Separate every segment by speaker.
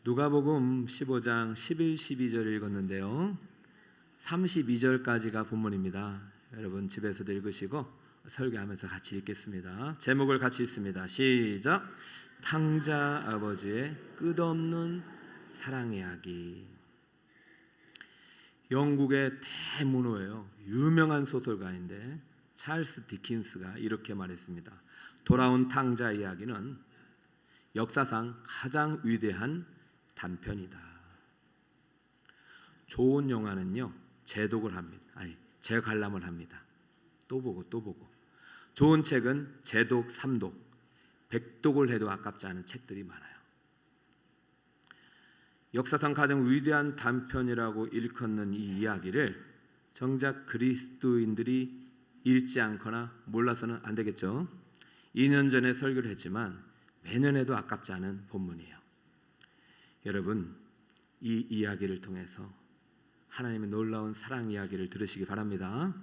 Speaker 1: 누가복음 15장 11, 12절 읽었는데요. 32절까지가 본문입니다. 여러분 집에서도 읽으시고 설교하면서 같이 읽겠습니다. 제목을 같이 읽습니다. 시작. 탕자 아버지의 끝없는 사랑 이야기. 영국의 대문호예요. 유명한 소설가인데 찰스 디킨스가 이렇게 말했습니다. 돌아온 탕자 이야기는 역사상 가장 위대한 단편이다. 좋은 영화는요, 재독을 합니다. 재관람을 합니다. 또 보고 또 보고. 좋은 책은 재독, 삼독, 백독을 해도 아깝지 않은 책들이 많아요. 역사상 가장 위대한 단편이라고 일컫는 이 이야기를 정작 그리스도인들이 읽지 않거나 몰라서는 안 되겠죠. 2년 전에 설교를 했지만 매년 해도 아깝지 않은 본문이에요. 여러분, 이 이야기를 통해서 하나님의 놀라운 사랑 이야기를 들으시기 바랍니다.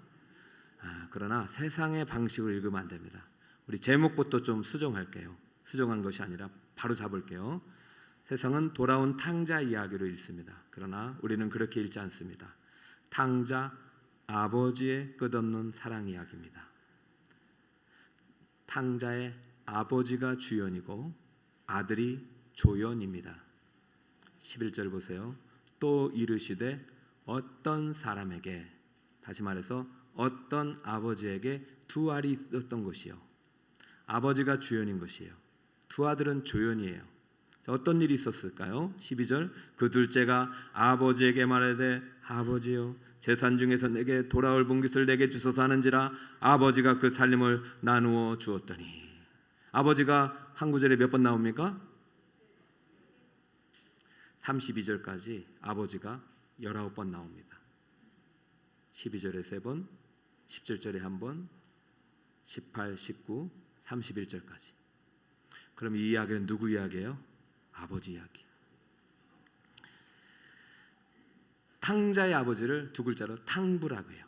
Speaker 1: 그러나 세상의 방식으로 읽으면 안 됩니다. 우리 제목부터 좀 수정할게요. 수정한 것이 아니라 바로 잡을게요. 세상은 돌아온 탕자 이야기로 읽습니다. 그러나 우리는 그렇게 읽지 않습니다. 탕자 아버지의 끝없는 사랑 이야기입니다. 탕자의 아버지가 주연이고 아들이 조연입니다. 11절 보세요. 또 이르시되 어떤 사람에게, 다시 말해서 어떤 아버지에게 두 알이 있었던 것이요. 아버지가 주연인 것이에요. 두 아들은 조연이에요. 어떤 일이 있었을까요? 12절. 그 둘째가 아버지에게 말하되 아버지여 재산 중에서 내게 돌아올 분깃을 내게 주소서 하는지라 아버지가 그 살림을 나누어 주었더니. 아버지가 한 구절에 몇 번 나옵니까? 32절까지 아버지가 19번 나옵니다. 12절에 3번, 17절에 1번, 18, 19, 31절까지. 그럼 이 이야기는 누구 이야기예요? 아버지 이야기. 탕자의 아버지를 두 글자로 탕부라고 해요.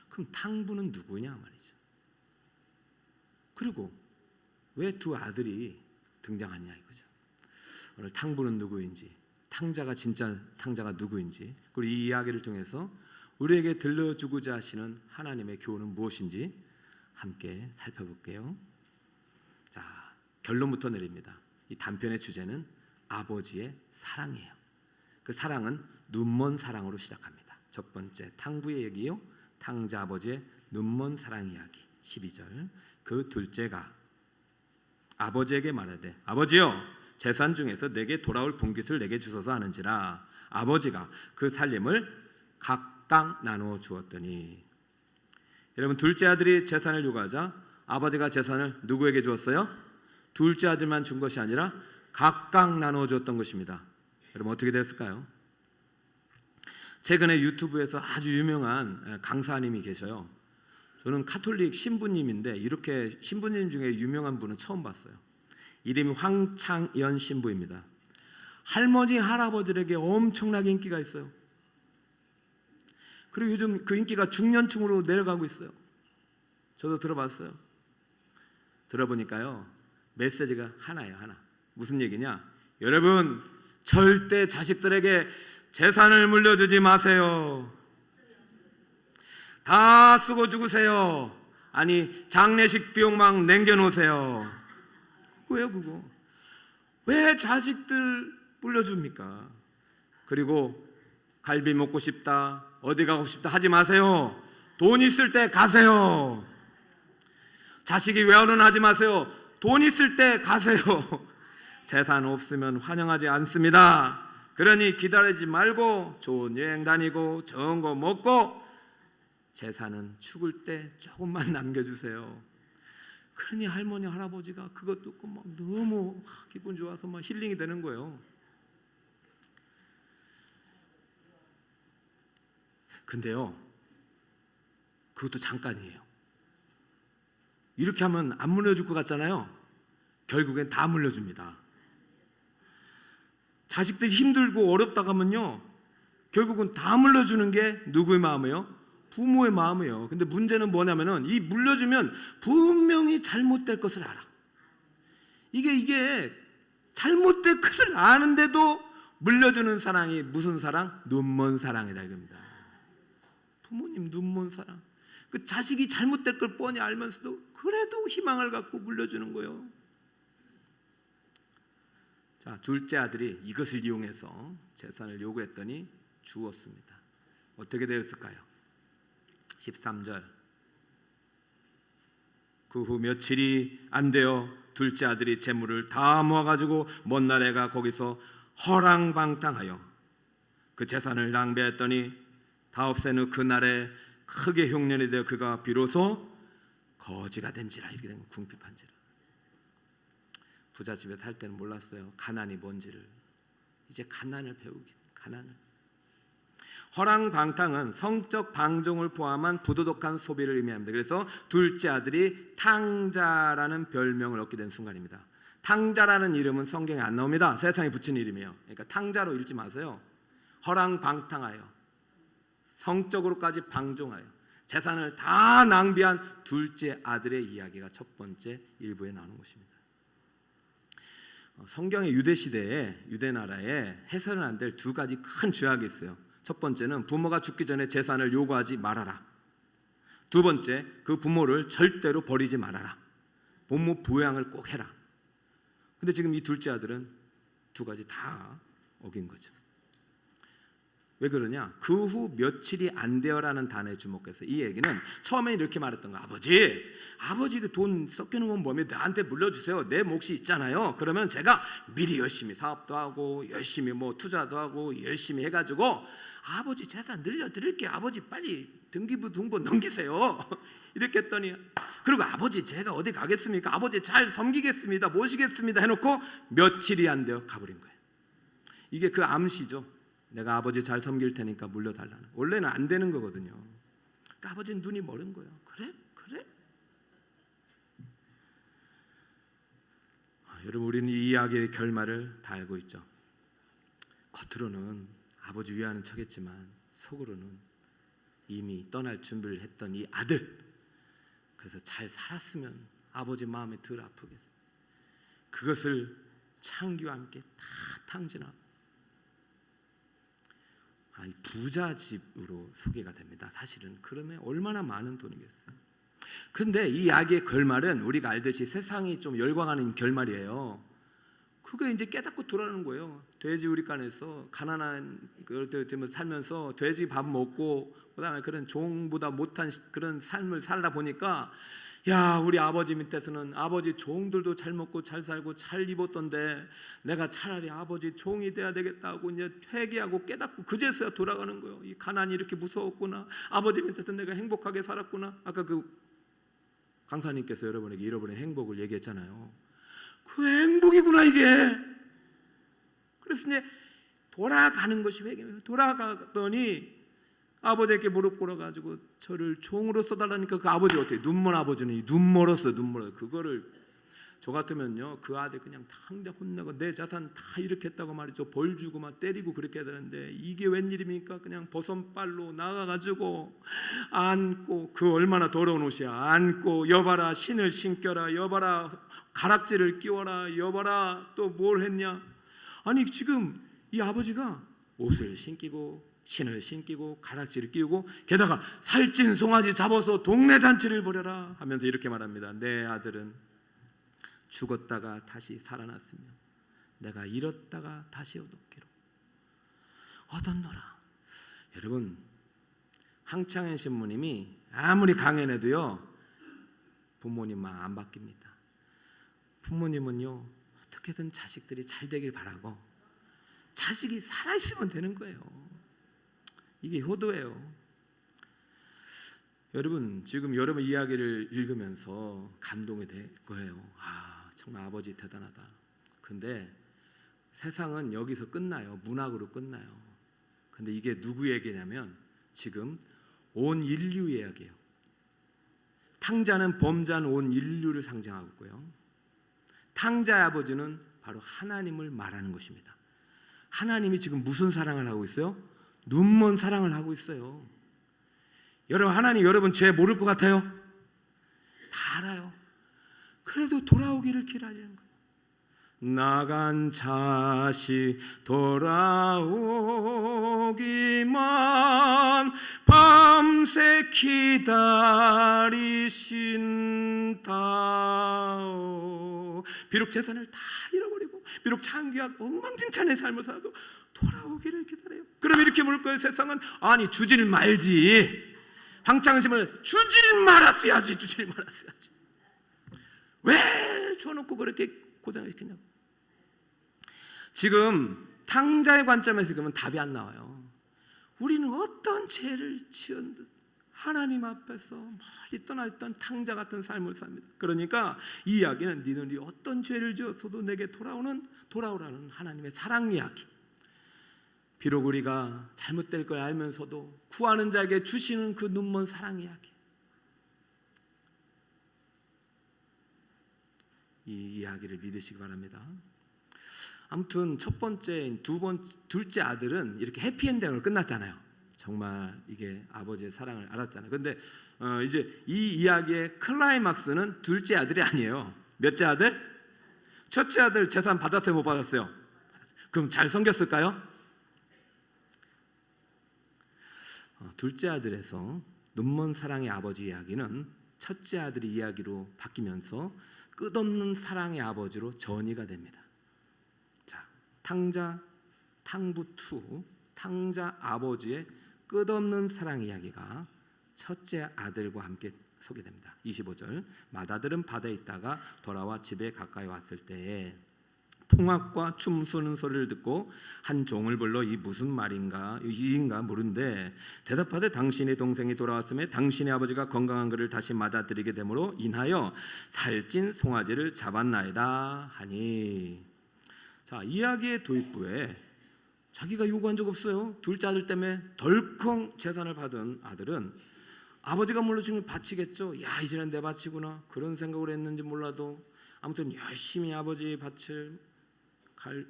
Speaker 1: 그럼 탕부는 누구냐 말이죠. 그리고 왜 두 아들이 등장하냐 이거죠. 오늘 탕부는 누구인지, 탕자가 진짜 탕자가 누구인지, 그리고 이 이야기를 통해서 우리에게 들려주고자 하시는 하나님의 교훈은 무엇인지 함께 살펴볼게요. 자, 결론부터 내립니다. 이 단편의 주제는 아버지의 사랑이에요. 그 사랑은 눈먼 사랑으로 시작합니다. 첫 번째 탕부의 얘기요. 탕자 아버지의 눈먼 사랑 이야기. 12절. 그 둘째가 아버지에게 말하되 아버지여 재산 중에서 내게 돌아올 분깃을 내게 주소서 하는지라 아버지가 그 살림을 각각 나누어 주었더니. 여러분, 둘째 아들이 재산을 요구하자 아버지가 재산을 누구에게 주었어요? 둘째 아들만 준 것이 아니라 각각 나누어 주었던 것입니다. 여러분, 어떻게 됐을까요? 최근에 유튜브에서 아주 유명한 강사님이 계셔요. 저는 카톨릭 신부님인데 이렇게 신부님 중에 유명한 분은 처음 봤어요. 이름이 황창연 신부입니다. 할머니, 할아버지들에게 엄청나게 인기가 있어요. 그리고 요즘 그 인기가 중년층으로 내려가고 있어요. 저도 들어봤어요. 들어보니까요, 메시지가 하나예요, 하나. 무슨 얘기냐? 여러분, 절대 자식들에게 재산을 물려주지 마세요. 다 쓰고 죽으세요. 아니, 장례식 비용 막 남겨놓으세요. 왜요 그거? 왜 자식들 물려줍니까? 그리고 갈비 먹고 싶다, 어디 가고 싶다 하지 마세요. 돈 있을 때 가세요. 자식이 외환은 하지 마세요. 돈 있을 때 가세요. 재산 없으면 환영하지 않습니다. 그러니 기다리지 말고 좋은 여행 다니고 좋은 거 먹고 재산은 죽을 때 조금만 남겨주세요. 그러니 할머니, 할아버지가 그것 듣고 막 너무 기분 좋아서 막 힐링이 되는 거예요. 근데요, 그것도 잠깐이에요. 이렇게 하면 안 물려줄 것 같잖아요. 결국엔 다 물려줍니다. 자식들이 힘들고 어렵다고 하면요, 결국은 다 물려주는 게 누구의 마음이에요? 부모의 마음이에요. 근데 문제는 뭐냐면은 이 물려주면 분명히 잘못될 것을 알아. 이게 잘못될 것을 아는데도 물려주는 사랑이 무슨 사랑? 눈먼 사랑이다 이겁니다. 부모님 눈먼 사랑. 그 자식이 잘못될 걸 뻔히 알면서도 그래도 희망을 갖고 물려주는 거예요. 자, 둘째 아들이 이것을 이용해서 재산을 요구했더니 주었습니다. 어떻게 되었을까요? 13절. 그 후 며칠이 안 되어 둘째 아들이 재물을 다 모아가지고 먼 나라에 가 거기서 허랑방탕하여 그 재산을 낭비했더니 다 없앤 후 그날에 크게 흉년이 되어 그가 비로소 거지가 된지라. 이렇게 된 궁핍한지라. 부자 집에 살 때는 몰랐어요, 가난이 뭔지를. 이제 가난을 배우기. 가난을. 허랑방탕은 성적 방종을 포함한 부도덕한 소비를 의미합니다. 그래서 둘째 아들이 탕자라는 별명을 얻게 된 순간입니다. 탕자라는 이름은 성경에 안 나옵니다. 세상에 붙인 이름이에요. 그러니까 탕자로 읽지 마세요. 허랑방탕하여, 성적으로까지 방종하여 재산을 다 낭비한 둘째 아들의 이야기가 첫 번째 일부에 나오는 것입니다. 성경의 유대 시대에, 유대 나라에 해서는 안 될 두 가지 큰 죄악이 있어요. 첫 번째는 부모가 죽기 전에 재산을 요구하지 말아라. 두 번째, 그 부모를 절대로 버리지 말아라. 부모 부양을 꼭 해라. 근데 지금 이 둘째 아들은 두 가지 다 어긴 거죠. 왜 그러냐? 그 후 며칠이 안 되어라는 단어에 주목해서 이 얘기는 처음에 이렇게 말했던 거. 아버지 그 돈 섞여놓은 건 뭐면 나한테 물려주세요. 내 몫이 있잖아요. 그러면 제가 미리 열심히 사업도 하고 열심히 뭐 투자도 하고 열심히 해가지고 아버지 재산 늘려드릴게요. 아버지 빨리 등기부 등본 넘기세요. 이렇게 했더니, 그리고 아버지 제가 어디 가겠습니까? 아버지 잘 섬기겠습니다. 모시겠습니다 해놓고 며칠이 안 되어 가버린 거예요. 이게 그 암시죠. 내가 아버지 잘 섬길 테니까 물려달라는. 원래는 안 되는 거거든요. 그러니까 아버지는 눈이 멀은 거예요. 그래? 여러분, 우리는 이 이야기의 결말을 다 알고 있죠. 겉으로는 아버지 위하는 척했지만 속으로는 이미 떠날 준비를 했던 이 아들, 그래서 잘 살았으면 아버지 마음이 덜 아프겠어요. 그것을 창기와 함께 다 탕진하고 부자 집으로 소개가 됩니다. 사실은 그러면 얼마나 많은 돈이겠어요. 근데 이 이야기의 결말은 우리가 알듯이 세상이 좀 열광하는 결말이에요. 그게 이제 깨닫고 돌아오는 거예요. 돼지 우리간에서 가난한 그들 살면서 돼지 밥 먹고 그다음에 그런 종보다 못한 그런 삶을 살다 보니까, 야, 우리 아버지 밑에서는 아버지 종들도 잘 먹고 잘 살고 잘 입었던데 내가 차라리 아버지 종이 돼야 되겠다고 이제 회개하고 깨닫고 그제서야 돌아가는 거예요. 이 가난이 이렇게 무서웠구나. 아버지 밑에서 내가 행복하게 살았구나. 아까 그 강사님께서 여러분에게 잃어버린 행복을 얘기했잖아요. 그 행복이구나 이게. 그래서 이제 돌아가는 것이 회개예요. 돌아가더니 아버지에게 무릎 꿇어가지고 저를 종으로 써달라니까 그 아버지 어때요? 눈먼 아버지는 눈 멀었어요. 그거를 저 같으면요, 그 아들 그냥 당장 혼내고 내 자산 다 이렇게 했다고 말이죠. 벌 주고 막 때리고 그렇게 해야 되는데 이게 웬일입니까? 그냥 버선발로 나가가지고 안고, 그 얼마나 더러운 옷이야. 안고, 여봐라 신을 신겨라, 여봐라 가락지를 끼워라, 여봐라 또 뭘 했냐. 아니 지금 이 아버지가 옷을 신기고 신을 신기고 가락지를 끼우고 게다가 살찐 송아지 잡아서 동네 잔치를 벌여라 하면서 이렇게 말합니다. 내 아들은 죽었다가 다시 살아났으며 내가 잃었다가 다시 얻었기로 얻었노라. 여러분, 황창현 신부님이 아무리 강연해도요 부모님 마음 안 바뀝니다. 부모님은요 어떻게든 자식들이 잘 되길 바라고 자식이 살아있으면 되는 거예요. 이게 효도예요. 여러분, 지금 여러분 이야기를 읽으면서 감동이 될 거예요. 정말 아버지 대단하다. 근데 세상은 여기서 끝나요. 문학으로 끝나요. 근데 이게 누구 얘기냐면 지금 온 인류 이야기예요. 탕자는 범죄한 온 인류를 상징하고 있고요. 탕자의 아버지는 바로 하나님을 말하는 것입니다. 하나님이 지금 무슨 사랑을 하고 있어요? 눈먼 사랑을 하고 있어요. 여러분, 하나님 여러분 죄 모를 것 같아요? 다 알아요. 그래도 돌아오기를 기다리는 거예요. 나간 자식 돌아오기만 밤새 기다리신다오. 비록 재산을 다 잃어버리고 비록 창귀한 엉망진창의 삶을 살아도 돌아오기를 기다려요. 그럼 이렇게 물을 거예요. 세상은 아니 주지를 말지. 방창심을 주지를 말았어야지. 주지를 말았어야지. 왜 주워놓고 그렇게 고생을 시키냐고. 지금 탕자의 관점에서 그러면 답이 안 나와요. 우리는 어떤 죄를 지은 듯 하나님 앞에서 멀리 떠나있던 탕자 같은 삶을 삽니다. 그러니까 이 이야기는 너희들이 어떤 죄를 지었어도 내게 돌아오라는 하나님의 사랑 이야기. 비록 우리가 잘못될 걸 알면서도 구하는 자에게 주시는 그 눈먼 사랑 이야기. 이 이야기를 믿으시기 바랍니다. 아무튼 첫 번째, 둘째 아들은 이렇게 해피엔딩으로 끝났잖아요. 정말 이게 아버지의 사랑을 알았잖아요. 근데 이제 이 이야기의 클라이막스는 둘째 아들이 아니에요. 몇째 아들? 첫째 아들 재산 받았어요, 못 받았어요? 그럼 잘 섬겼을까요? 둘째 아들에서 눈먼 사랑의 아버지 이야기는 첫째 아들의 이야기로 바뀌면서 끝없는 사랑의 아버지로 전이가 됩니다. 자, 탕자 탕부 2, 탕자 아버지의 끝없는 사랑 이야기가 첫째 아들과 함께 소개됩니다. 25절. 맏아들은 바다에 있다가 돌아와 집에 가까이 왔을 때에 풍악과 춤추는 소리를 듣고 한 종을 불러 이 무슨 말인가 일인가 물은데 대답하되 당신의 동생이 돌아왔음에 당신의 아버지가 건강한 그를 다시 맞아들이게 되므로 인하여 살찐 송아지를 잡았나이다 하니. 자, 이야기의 도입부에 자기가 요구한 적 없어요. 둘째 아들 때문에 덜컹 재산을 받은 아들은 아버지가 물러주면 바치겠죠. 야, 이제는 내 밭이구나 그런 생각을 했는지 몰라도 아무튼 열심히 아버지의 밭을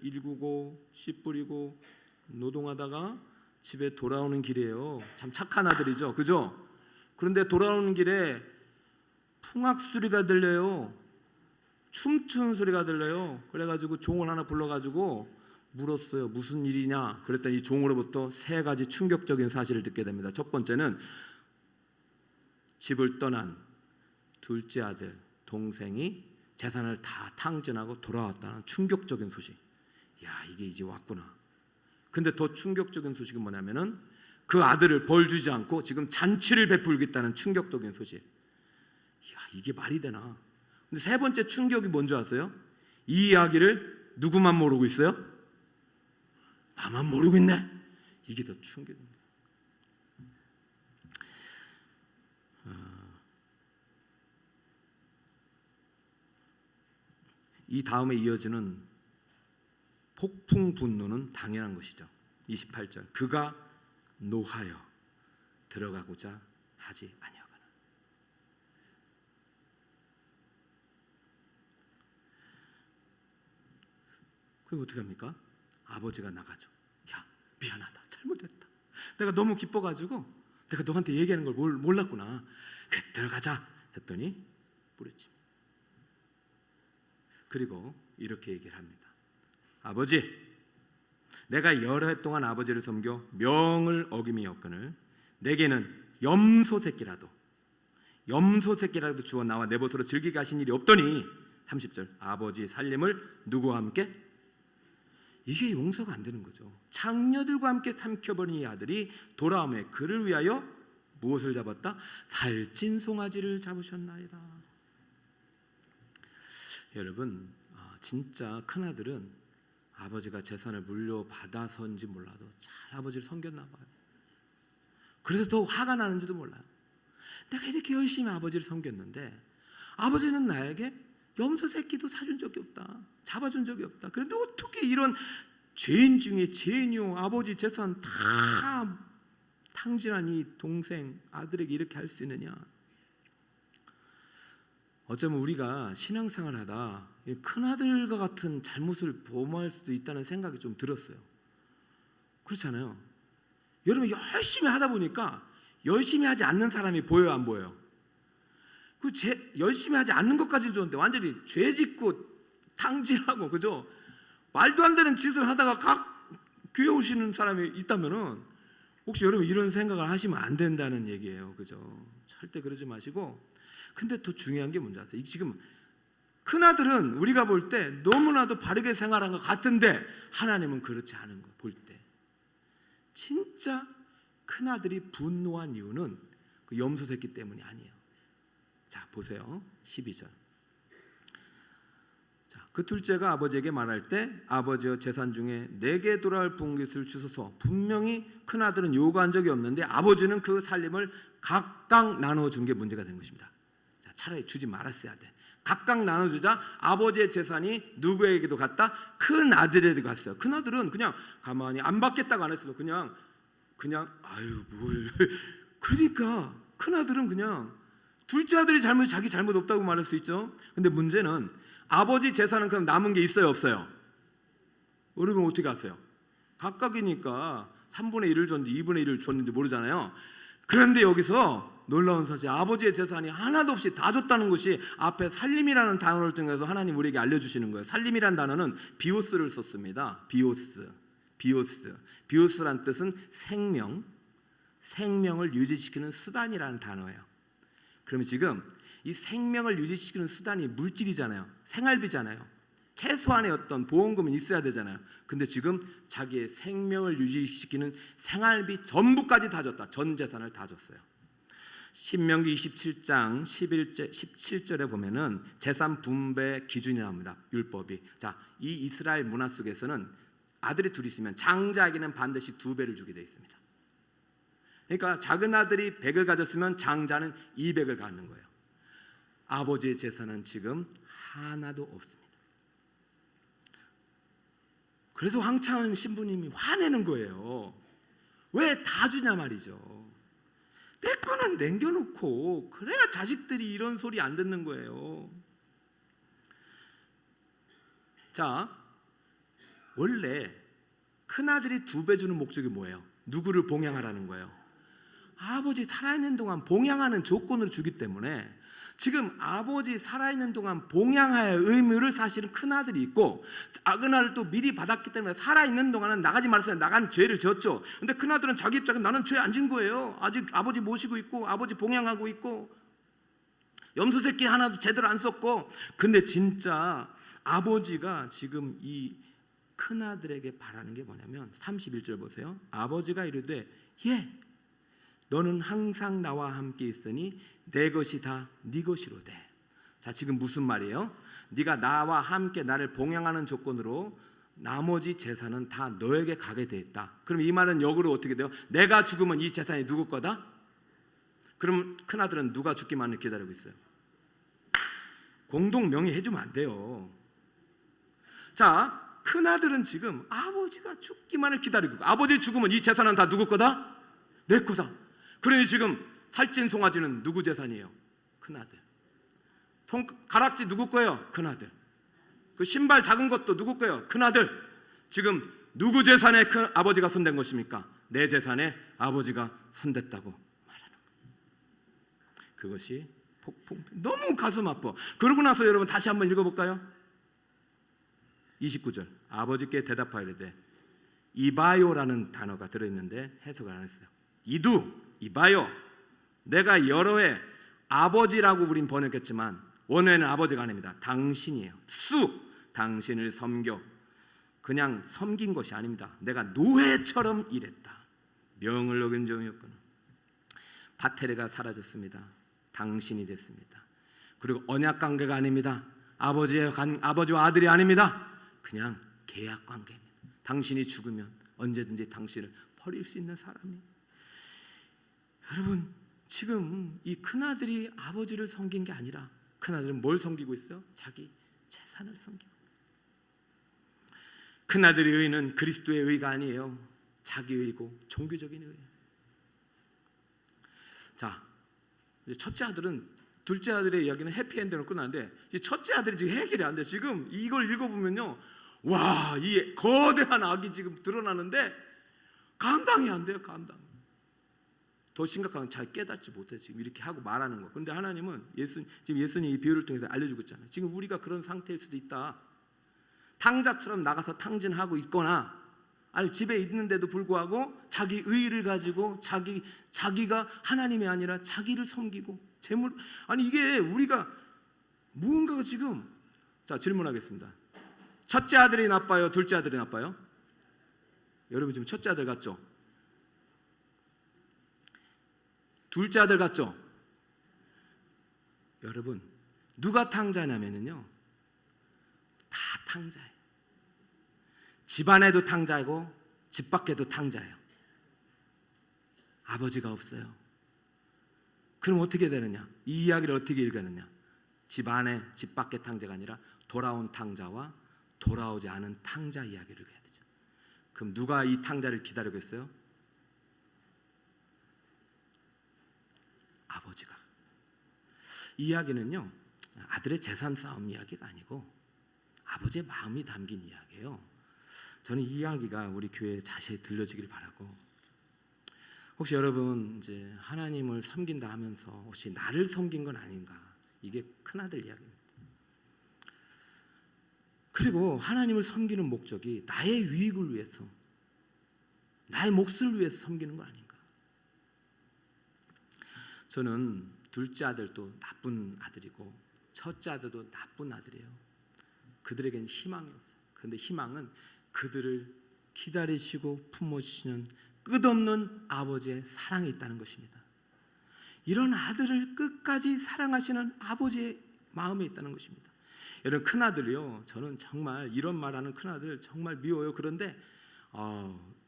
Speaker 1: 일구고 씨 뿌리고 노동하다가 집에 돌아오는 길이에요. 참 착한 아들이죠, 그죠? 그런데 돌아오는 길에 풍악 소리가 들려요. 춤추는 소리가 들려요. 그래가지고 종을 하나 불러가지고 물었어요. 무슨 일이냐? 그랬더니 이 종으로부터 세 가지 충격적인 사실을 듣게 됩니다. 첫 번째는 집을 떠난 둘째 아들 동생이 재산을 다 탕진하고 돌아왔다는 충격적인 소식. 야, 이게 이제 왔구나. 근데 더 충격적인 소식은 뭐냐면은 그 아들을 벌 주지 않고 지금 잔치를 베풀겠다는 충격적인 소식. 야, 이게 말이 되나? 근데 세 번째 충격이 뭔지 아세요? 이 이야기를 누구만 모르고 있어요? 나만 모르고 있네. 이게 더 충격입니다. 이 다음에 이어지는 폭풍 분노는 당연한 것이죠. 28절. 그가 노하여 들어가고자 하지 아니하거나. 그리고 어떻게 합니까? 아버지가 나가죠. 야, 미안하다. 잘못했다. 내가 너무 기뻐가지고 내가 너한테 얘기하는 걸 몰랐구나. 그래, 들어가자 했더니 부르지. 그리고 이렇게 얘기를 합니다. 아버지, 내가 여러 해 동안 아버지를 섬겨 명을 어김이 없거늘 내게는 염소 새끼라도 주어 나와 내 벗으로 즐기게 하신 일이 없더니 30절. 아버지의 살림을 누구와 함께? 이게 용서가 안 되는 거죠. 장녀들과 함께 삼켜버린 이 아들이 돌아오매 그를 위하여 무엇을 잡았다? 살찐 송아지를 잡으셨나이다. 여러분, 진짜 큰아들은 아버지가 재산을 물려받아서인지 몰라도 잘 아버지를 섬겼나 봐요. 그래서 더 화가 나는지도 몰라요. 내가 이렇게 열심히 아버지를 섬겼는데 아버지는 나에게 염소 새끼도 사준 적이 없다. 잡아준 적이 없다. 그런데 어떻게 이런 죄인 중에 죄인이요 아버지 재산 다 탕진한 이 동생 아들에게 이렇게 할 수 있느냐. 어쩌면 우리가 신앙생활을 하다 큰아들과 같은 잘못을 범할 수도 있다는 생각이 좀 들었어요. 그렇잖아요. 여러분 열심히 하다 보니까 열심히 하지 않는 사람이 보여요, 안 보여요? 열심히 하지 않는 것까지는 좋은데 완전히 죄 짓고 탕진하고, 그죠? 말도 안 되는 짓을 하다가 각 교회 오시는 사람이 있다면은 혹시 여러분 이런 생각을 하시면 안 된다는 얘기예요, 그죠? 절대 그러지 마시고. 근데 더 중요한 게 뭔지 아세요? 지금 큰아들은 우리가 볼 때 너무나도 바르게 생활한 것 같은데 하나님은 그렇지 않은 거 볼 때 진짜 큰아들이 분노한 이유는 그 염소 새끼 때문이 아니에요. 자, 보세요. 12절. 자, 그 둘째가 아버지에게 말할 때 아버지여 재산 중에 내게 돌아올 분깃을 주소서. 분명히 큰아들은 요구한 적이 없는데 아버지는 그 살림을 각각 나눠준 게 문제가 된 것입니다. 자, 차라리 주지 말았어야 돼. 각각 나눠주자 아버지의 재산이 누구에게도 갔다? 큰 아들에게도 갔어요. 큰 아들은 그냥 가만히 안 받겠다고 안 했어도 그냥 아유 뭘 그러니까 큰 아들은 그냥 둘째 아들이 자기 잘못 없다고 말할 수 있죠. 근데 문제는 아버지 재산은 그럼 남은 게 있어요, 없어요? 여러분 어떻게 아세요? 각각이니까 3분의 1을 줬는지 2분의 1을 줬는지 모르잖아요. 그런데 여기서 놀라운 사실, 아버지의 재산이 하나도 없이 다 줬다는 것이 앞에 살림이라는 단어를 통해서 하나님 우리에게 알려주시는 거예요. 살림이라는 단어는 비오스를 썼습니다. 비오스란 뜻은 생명을 유지시키는 수단이라는 단어예요. 그러면 지금 이 생명을 유지시키는 수단이 물질이잖아요. 생활비잖아요. 최소한의 어떤 보험금은 있어야 되잖아요. 근데 지금 자기의 생명을 유지시키는 생활비 전부까지 다 줬다. 전 재산을 다 줬어요. 신명기 27장 17절에 보면은 재산 분배 기준이 나옵니다. 율법이. 자, 이 이스라엘 문화 속에서는 아들이 둘이 있으면 장자에게는 반드시 2배를 주게 되어 있습니다. 그러니까 작은 아들이 100을 가졌으면 장자는 200을 갖는 거예요. 아버지의 재산은 지금 하나도 없습니다. 그래서 황창은 신부님이 화내는 거예요. 왜 다 주냐 말이죠. 내 거는 남겨놓고 그래야 자식들이 이런 소리 안 듣는 거예요. 자, 원래 큰아들이 2배 주는 목적이 뭐예요? 누구를 봉양하라는 거예요? 아버지 살아있는 동안 봉양하는 조건을 주기 때문에 지금 아버지 살아있는 동안 봉양할 의무를 사실은 큰아들이 있고, 작은 아들도 미리 받았기 때문에 살아있는 동안은 나가지 말았어요. 나간 죄를 졌죠. 근데 큰아들은 자기 입장에 나는 죄 안 진 거예요. 아직 아버지 모시고 있고 아버지 봉양하고 있고 염소 새끼 하나도 제대로 안 썼고. 근데 진짜 아버지가 지금 이 큰아들에게 바라는 게 뭐냐면 31절 보세요. 아버지가 이르되 너는 항상 나와 함께 있으니 내 것이 다 네 것이로되. 자, 지금 무슨 말이에요? 네가 나와 함께 나를 봉양하는 조건으로 나머지 재산은 다 너에게 가게 돼 있다. 그럼 이 말은 역으로 어떻게 돼요? 내가 죽으면 이 재산이 누구 거다? 그럼 큰아들은 누가 죽기만을 기다리고 있어요? 공동 명의 해주면 안 돼요. 자, 큰아들은 지금 아버지가 죽기만을 기다리고 있고, 아버지 죽으면 이 재산은 다 누구 거다? 내 거다. 그러니 지금 살찐 송아지는 누구 재산이에요? 큰아들. 가락지 누구 거예요? 큰아들. 그 신발 작은 것도 누구 거예요? 큰아들. 지금 누구 재산에 큰 아버지가 손댄 것입니까? 내 재산에 아버지가 손댔다고 말하는 거예요. 그것이 너무 가슴 아파. 그러고 나서 여러분 다시 한번 읽어볼까요? 29절. 아버지께 대답하이르되 이바요라는 단어가 들어있는데 해석을 안 했어요. 이바요. 내가 여러 해 아버지라고 우린 번역했지만 원어에는 아버지가 아닙니다. 당신이에요. 당신을 섬겨. 그냥 섬긴 것이 아닙니다. 내가 노예처럼 일했다. 명을 어긴 점이 없거나. 파테레가 사라졌습니다. 당신이 됐습니다. 그리고 언약 관계가 아닙니다. 아버지와 아들이 아닙니다. 그냥 계약 관계입니다. 당신이 죽으면 언제든지 당신을 버릴 수 있는 사람이. 여러분, 지금 이 큰아들이 아버지를 섬긴 게 아니라 큰아들은 뭘 섬기고 있어요? 자기 재산을 섬기고. 큰아들의 의는 그리스도의 의가 아니에요. 자기 의고 종교적인 의예요. 자, 첫째 아들은 둘째 아들의 이야기는 해피엔딩으로 끝나는데 첫째 아들이 지금 해결이 안 돼. 지금 이걸 읽어보면요, 와, 이 거대한 악이 지금 드러나는데 감당이 안 돼요. 더 심각한 건 잘 깨닫지 못해 지금 이렇게 하고 말하는 거. 그런데 하나님은 지금 예수님 이 비유를 통해서 알려주고 있잖아요. 지금 우리가 그런 상태일 수도 있다. 탕자처럼 나가서 탕진하고 있거나, 아니 집에 있는데도 불구하고 자기 의의를 가지고 자기가 하나님이 아니라 자기를 섬기고 재물, 아니 이게 우리가 무언가가 지금, 자 질문하겠습니다. 첫째 아들이 나빠요? 둘째 아들이 나빠요? 여러분 지금 첫째 아들 같죠? 둘째 아들 같죠? 여러분 누가 탕자냐면요, 다 탕자예요. 집 안에도 탕자이고 집 밖에도 탕자예요. 아버지가 없어요. 그럼 어떻게 되느냐? 이 이야기를 어떻게 읽었느냐? 집 안에 집 밖의 탕자가 아니라 돌아온 탕자와 돌아오지 않은 탕자 이야기를 해야 되죠. 그럼 누가 이 탕자를 기다리고 있어요? 아버지가. 이 이야기는요, 아들의 재산 싸움 이야기가 아니고 아버지의 마음이 담긴 이야기예요. 저는 이 이야기가 우리 교회에 자세히 들려지길 바라고, 혹시 여러분 이제 하나님을 섬긴다 하면서 혹시 나를 섬긴 건 아닌가, 이게 큰아들 이야기입니다. 그리고 하나님을 섬기는 목적이 나의 유익을 위해서, 나의 몫을 위해서 섬기는 거 아닌가. 저는 둘째 아들도 나쁜 아들이고 첫째 아들도 나쁜 아들이에요. 그들에게는 희망이 없어요. 그런데 희망은 그들을 기다리시고 품어주시는 끝없는 아버지의 사랑이 있다는 것입니다. 이런 아들을 끝까지 사랑하시는 아버지의 마음에 있다는 것입니다. 여러분 큰아들이요, 저는 정말 이런 말하는 큰아들 정말 미워요. 그런데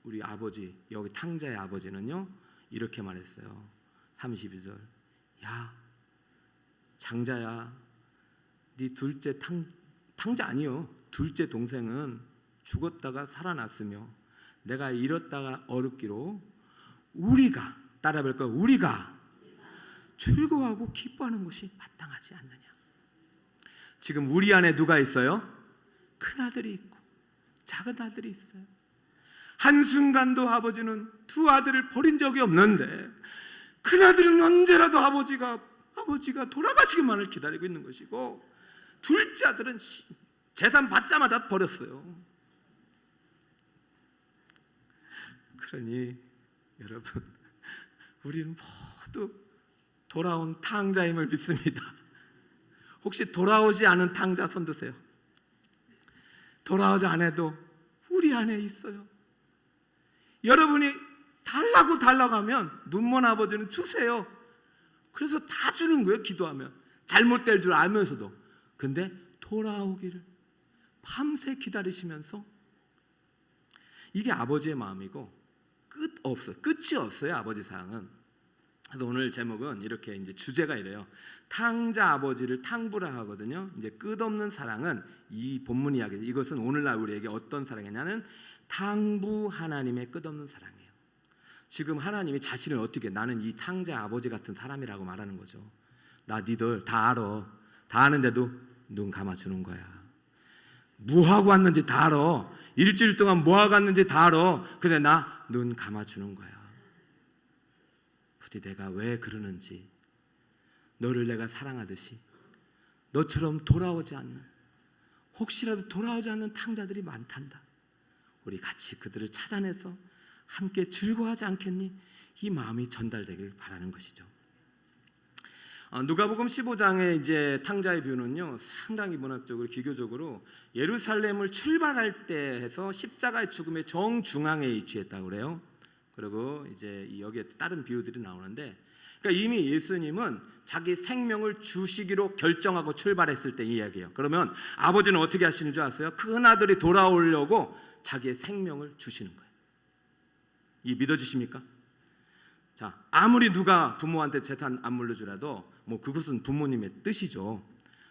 Speaker 1: 우리 아버지, 여기 탕자의 아버지는요 이렇게 말했어요. 32절, 야 장자야, 네 둘째 탕자 아니요, 둘째 동생은 죽었다가 살아났으며 내가 잃었다가 얻기로 우리가, 따라볼 거, 우리가 즐거워하고 기뻐하는 것이 마땅하지 않느냐. 지금 우리 안에 누가 있어요? 큰아들이 있고 작은 아들이 있어요. 한순간도 아버지는 두 아들을 버린 적이 없는데 큰아들은 언제라도 아버지가 돌아가시기만을 기다리고 있는 것이고, 둘째 아들은 재산 받자마자 버렸어요. 그러니 여러분, 우리는 모두 돌아온 탕자임을 믿습니다. 혹시 돌아오지 않은 탕자 손 드세요. 돌아오지 않아도 우리 안에 있어요. 여러분이 달라고 하면 눈먼 아버지는 주세요. 그래서 다 주는 거예요. 기도하면 잘못될 줄 알면서도. 근데 돌아오기를 밤새 기다리시면서, 이게 아버지의 마음이고 끝이 없어요. 아버지 사랑은. 그래서 오늘 제목은 이렇게, 이제 주제가 이래요. 탕자 아버지를 탕부라 하거든요. 이제 끝없는 사랑은, 이 본문 이야기, 이것은 오늘날 우리에게 어떤 사랑이냐는 탕부 하나님의 끝없는 사랑이에요. 지금 하나님이 자신을 어떻게, 나는 이 탕자 아버지 같은 사람이라고 말하는 거죠. 나 니들 다 알아. 다 아는데도 눈 감아주는 거야. 뭐하고 왔는지 다 알아. 일주일 동안 뭐하고 왔는지 다 알아. 근데 나 눈 감아주는 거야. 부디 내가 왜 그러는지, 너를 내가 사랑하듯이 너처럼 돌아오지 않는, 혹시라도 돌아오지 않는 탕자들이 많단다. 우리 같이 그들을 찾아내서 함께 즐거워하지 않겠니? 이 마음이 전달되길 바라는 것이죠. 누가복음 15장의 이제 탕자의 뷰는요, 상당히 문학적으로, 기교적으로 예루살렘을 출발할 때 해서 십자가의 죽음의 정중앙에 위치했다고 그래요. 그리고 이제 여기에 다른 비유들이 나오는데, 그러니까 이미 예수님은 자기 생명을 주시기로 결정하고 출발했을 때 이야기예요. 그러면 아버지는 어떻게 하시는 줄 아세요? 큰 아들이 돌아오려고 자기의 생명을 주시는 거예요. 이 믿어지십니까? 자, 아무리 누가 부모한테 재산 안 물려주라도 뭐 그것은 부모님의 뜻이죠.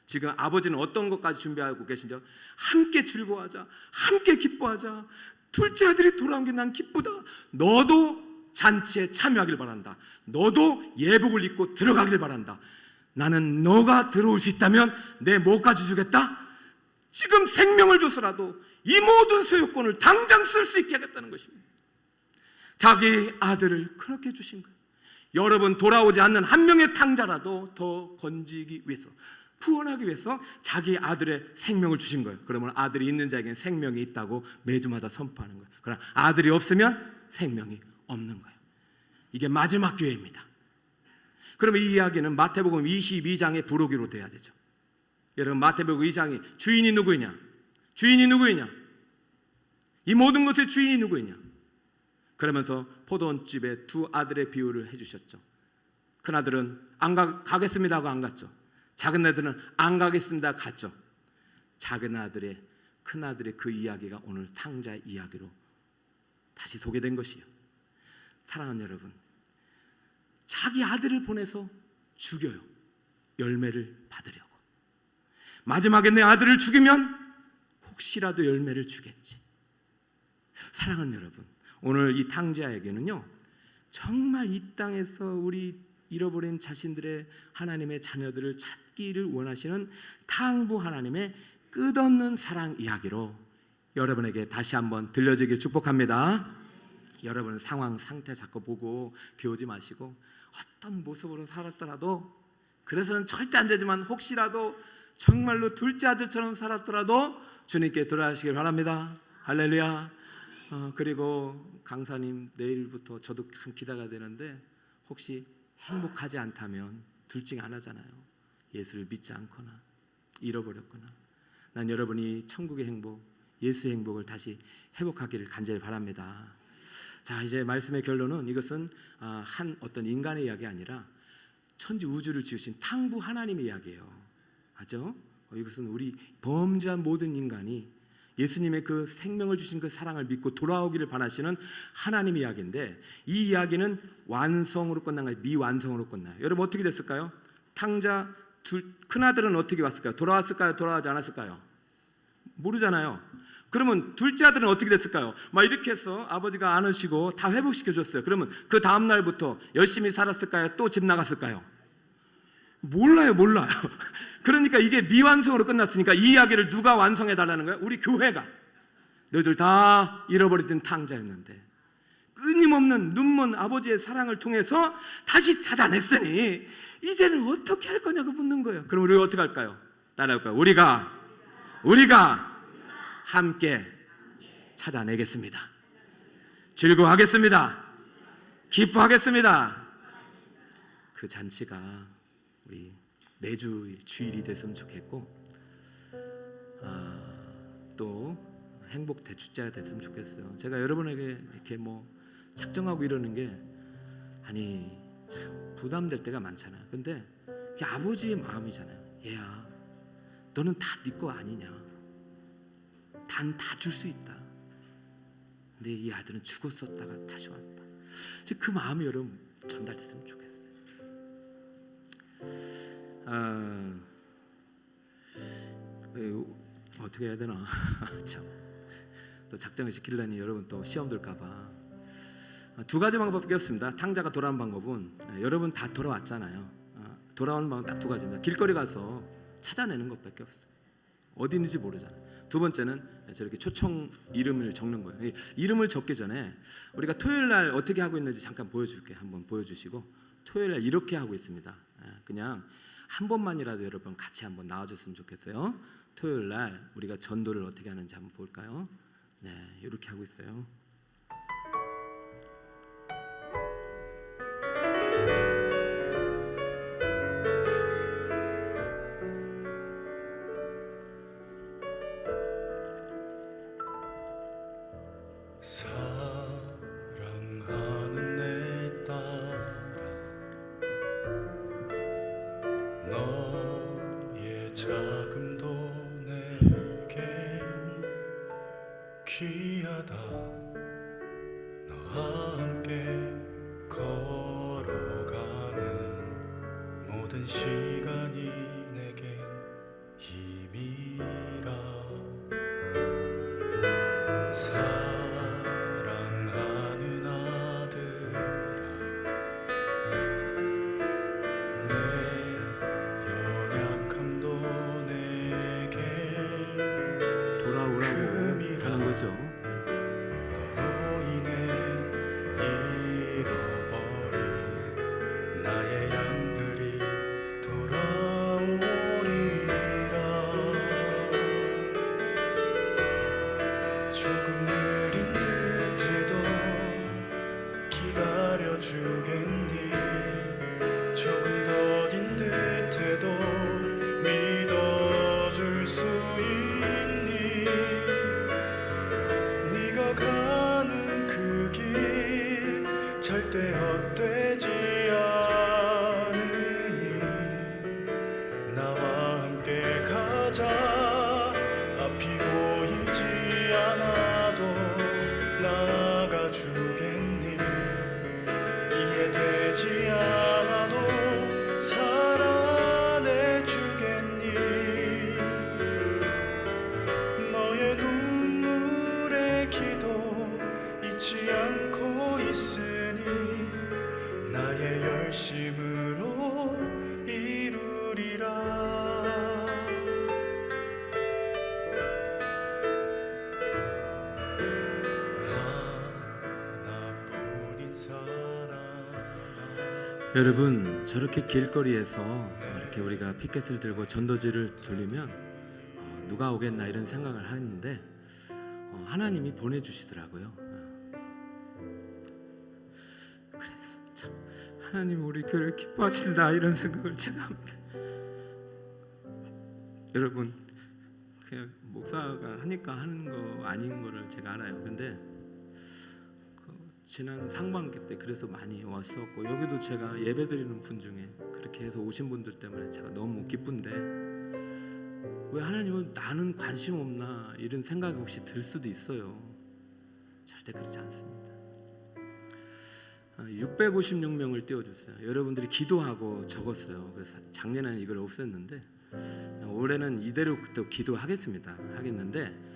Speaker 1: 지금 아버지는 어떤 것까지 준비하고 계신죠? 함께 즐거워하자, 함께 기뻐하자. 둘째 아들이 돌아온 게 난 기쁘다. 너도 잔치에 참여하길 바란다. 너도 예복을 입고 들어가길 바란다. 나는 너가 들어올 수 있다면 내 뭐까지 주겠다? 지금 생명을 줘서라도 이 모든 소유권을 당장 쓸 수 있게 하겠다는 것입니다. 자기 아들을 그렇게 주신 거예요. 여러분 돌아오지 않는 한 명의 탕자라도 더 건지기 위해서. 구원하기 위해서 자기 아들의 생명을 주신 거예요. 그러면 아들이 있는 자에게는 생명이 있다고 매주마다 선포하는 거예요. 그러나 아들이 없으면 생명이 없는 거예요. 이게 마지막 기회입니다. 그러면 이 이야기는 마태복음 22장의 부르기로 돼야 되죠. 여러분, 마태복음 2장이 주인이 누구이냐? 주인이 누구이냐? 이 모든 것의 주인이 누구이냐? 그러면서 포도원집에 두 아들의 비유를 해주셨죠. 큰아들은 가겠습니다 하고 안 갔죠. 작은 아들은 안 가겠습니다 갔죠. 큰아들의 그 이야기가 오늘 탕자의 이야기로 다시 소개된 것이에요. 사랑하는 여러분, 자기 아들을 보내서 죽여요. 열매를 받으려고. 마지막에 내 아들을 죽이면 혹시라도 열매를 주겠지. 사랑하는 여러분, 오늘 이 탕자에게는요, 정말 이 땅에서 우리 잃어버린 자신들의 하나님의 자녀들을 찾기를 원하시는 탕부 하나님의 끝없는 사랑 이야기로 여러분에게 다시 한번 들려주길 축복합니다. 여러분 상황 상태 자꾸 보고 배우지 마시고, 어떤 모습으로 살았더라도, 그래서는 절대 안 되지만 혹시라도 정말로 둘째 아들처럼 살았더라도 주님께 돌아가시길 바랍니다. 할렐루야. 그리고 강사님, 내일부터 저도 참 기대가 되는데, 혹시 행복하지 않다면 둘 중에 하나잖아요. 예수를 믿지 않거나 잃어버렸거나. 난 여러분이 천국의 행복, 예수의 행복을 다시 회복하기를 간절히 바랍니다. 자, 이제 말씀의 결론은, 이것은 한 어떤 인간의 이야기 아니라 천지 우주를 지으신 탕부 하나님의 이야기예요. 맞죠? 이것은 우리 범죄한 모든 인간이 예수님의 그 생명을 주신 그 사랑을 믿고 돌아오기를 바라시는 하나님의 이야기인데, 이 이야기는 완성으로 끝난 거예요. 미완성으로 끝나요. 여러분, 어떻게 됐을까요? 탕자 큰아들은 어떻게 왔을까요? 돌아왔을까요? 돌아가지 않았을까요? 모르잖아요. 그러면 둘째 아들은 어떻게 됐을까요? 막 이렇게 해서 아버지가 안으시고 다 회복시켜줬어요. 그러면 그 다음 날부터 열심히 살았을까요? 또 집 나갔을까요? 몰라요. 그러니까 이게 미완성으로 끝났으니까 이 이야기를 누가 완성해달라는 거야? 우리 교회가. 너희들 다 잃어버리던 탕자였는데 끊임없는 눈먼 아버지의 사랑을 통해서 다시 찾아냈으니 이제는 어떻게 할 거냐고 묻는 거예요. 그럼 우리가 어떻게 할까요? 따라할까요? 우리가 함께 찾아내겠습니다. 즐거워하겠습니다. 기뻐하겠습니다. 그 잔치가 우리 매주 주일이 됐으면 좋겠고, 또 행복 대축제가 됐으면 좋겠어요. 제가 여러분에게 이렇게 작정하고 이러는 게 참 부담될 때가 많잖아요. 근데 그게 아버지의 마음이잖아요. 얘야, 너는 다 네 거 아니냐? 단 다 줄 수 있다. 근데 이 아들은 죽었었다가 다시 왔다. 그 마음이 여러분 전달됐으면 좋겠어요. 어떻게 해야 되나? 참. 또 작정을 시키려니 여러분 또 시험 들까봐. 두 가지 방법밖에 없습니다. 탕자가 돌아온 방법은, 여러분 다 돌아왔잖아요. 돌아오는 방법은 딱 두 가지입니다. 길거리 가서 찾아내는 것밖에 없어요. 어디 있는지 모르잖아요. 두 번째는 저렇게 초청 이름을 적는 거예요. 이름을 적기 전에 우리가 토요일 날 어떻게 하고 있는지 잠깐 보여줄게. 한번 보여주시고, 토요일 날 이렇게 하고 있습니다. 그냥 한 번만이라도 여러분 같이 한번 나와줬으면 좋겠어요. 토요일 날 우리가 전도를 어떻게 하는지 한번 볼까요? 네, 이렇게 하고 있어요.
Speaker 2: 사랑하는 내 딸아, 너의 자금도 내겐 귀하다. 너와 함께 걸어가는 모든 시간이 내겐 힘이라. 사랑하는 아들아, 내 연약함도 내겐
Speaker 1: 돌아오라고 하는 거죠.
Speaker 2: 너로 인해 잃어버린 나의 양들이 돌아오리라. 조금 느린 듯해도 기다려주겠니? 조금 더딘 듯해도 믿어줄 수 있니? 네가 가는 그 길 절대 헛되지 않으니 나와 함께 가자. 앞이 보이지 않아도 나아가 주겠니? 이해되지 않아도 살아내 주겠니? 너의 눈물의 기도 잊지 않고 있으니 나의 열심으로 이루리라. 하나뿐인 사랑.
Speaker 1: 여러분, 저렇게 길거리에서 이렇게 우리가 피켓을 들고 전도지를 돌리면 누가 오겠나 이런 생각을 하는데 하나님이 보내주시더라고요. 그래서 참 하나님 우리 교회를 기뻐하신다 이런 생각을 제가 합니다. 여러분, 그냥 목사가 하니까 하는 거 아닌 거를 제가 알아요. 근데 지난 상반기 때 그래서 많이 왔었고, 여기도 제가 예배드리는 분 중에 그렇게 해서 오신 분들 때문에 제가 너무 기쁜데, 왜 하나님은 나는 관심 없나 이런 생각이 혹시 들 수도 있어요. 절대 그렇지 않습니다. 656명을 띄워주세요. 여러분들이 기도하고 적었어요. 그래서 작년에는 이걸 없앴는데 올해는 이대로 또 하겠는데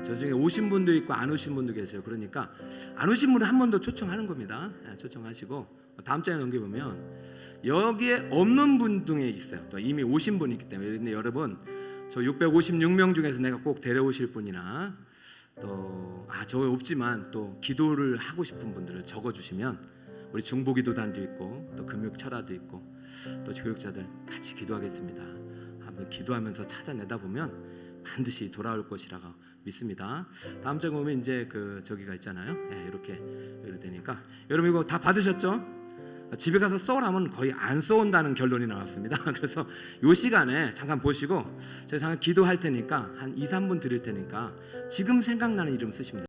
Speaker 1: 저 중에 오신 분도 있고 안 오신 분도 계세요. 그러니까 안 오신 분은 한 번 더 초청하는 겁니다. 초청하시고 다음 장에 넘겨보면 여기에 없는 분 중에 있어요. 또 이미 오신 분이 있기 때문에. 근데 여러분, 저 656명 중에서 내가 꼭 데려오실 분이나 또 저 없지만 또 기도를 하고 싶은 분들을 적어주시면 우리 중보기도단도 있고 또 금육철화도 있고 또 교육자들 같이 기도하겠습니다. 한번 기도하면서 찾아내다 보면 반드시 돌아올 것이라고 믿습니다. 다음 장에 보면 이제 저기가 있잖아요. 이렇게 되니까 여러분 이거 다 받으셨죠? 집에 가서 써오라면 거의 안 써온다는 결론이 나왔습니다. 그래서 이 시간에 잠깐 보시고 제가 잠깐 기도할 테니까 한 2, 3분 드릴 테니까 지금 생각나는 이름 쓰시면 돼요.